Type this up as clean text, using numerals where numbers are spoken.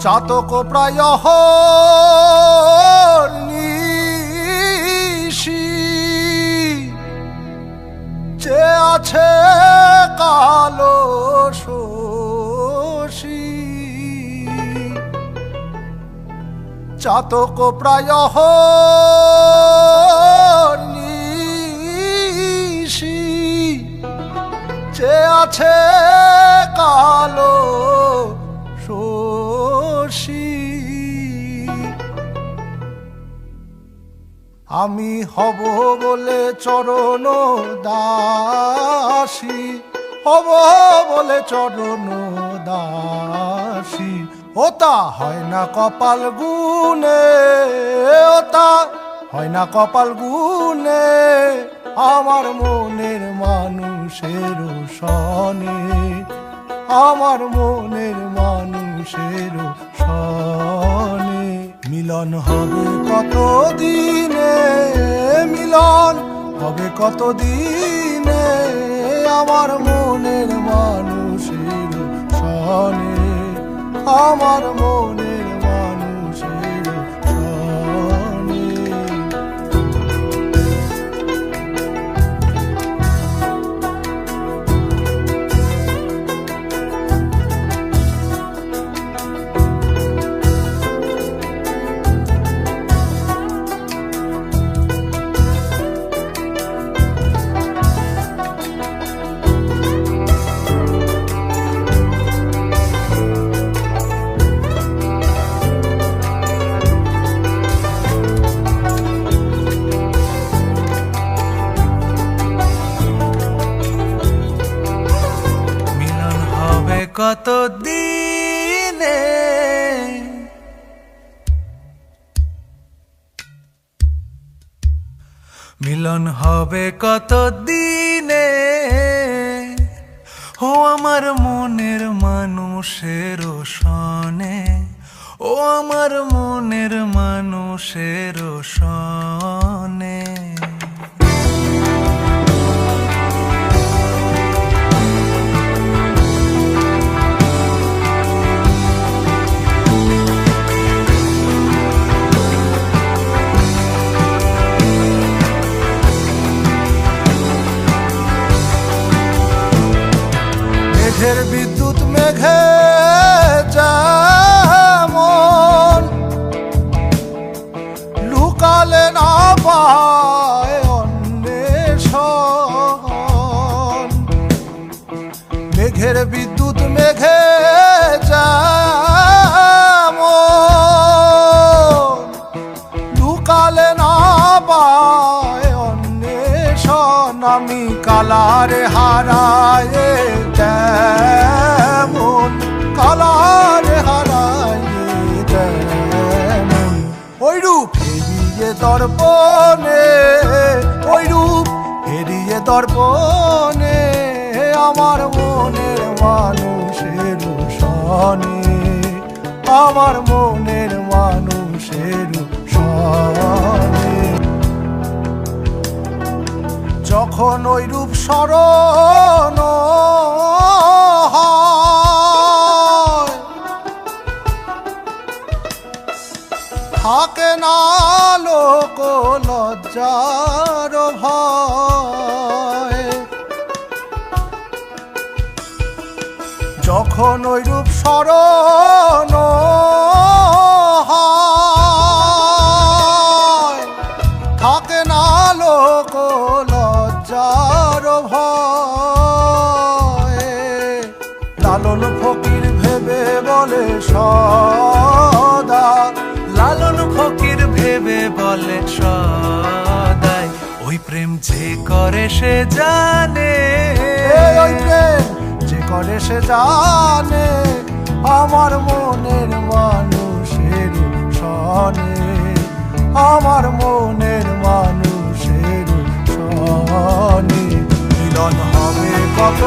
চাতক প্রায় নিশি যে আছে কালো শশী চাতক প্রায় নিশি যে আছে কালো শশী আমি হব বলে চরণ দাসী হব বলে চরণ দাসী ওতা হয় না কপাল গুনে ওতা হয় না কপাল গুনে আমার মনের মানুষের সনে আমার মনের মানুষের সনে মিলন হবে কত দিনে মিলন হবে কত দিনে আমার মনের মানুষের সনে আমার মনের মানুষের সনে কত দিনে মিলন হবে কত দিনে ও আমার মনের মানুষের সনে ও আমার মনের মানুষের সনে মেঘের বিদ্যুৎ মেঘে যেমন লুকালে না পায় অন্বেষণ মেঘের বিদ্যুৎ মেঘে যেমন লুকালে না পায় অন্বেষণ আমি কালারে হারায় যেমন কালারে হারায় যেমন ওই রূপ হেরিয়ে দর্পণে ওই রূপ হেরিয়ে দর্পণে আমার মনের মানুষের সনে আমার মনের মানুষের সনে যখন ওই রূপ স্মরণ থাকে না লোক লজ্জার ভয় যখন ওই রূপ স্মরণ থাকে না লোক লজ্জার ভয় লালন ফকির ভেবে বলে সদা লালন ফকির ভেবে বলে সদাই ওই প্রেম যে করে সে জানে ওই প্রেম যে করে সে জানে আমার মনের মানুষের সনে আমার মনের মানুষের সনে মিলন হবে কত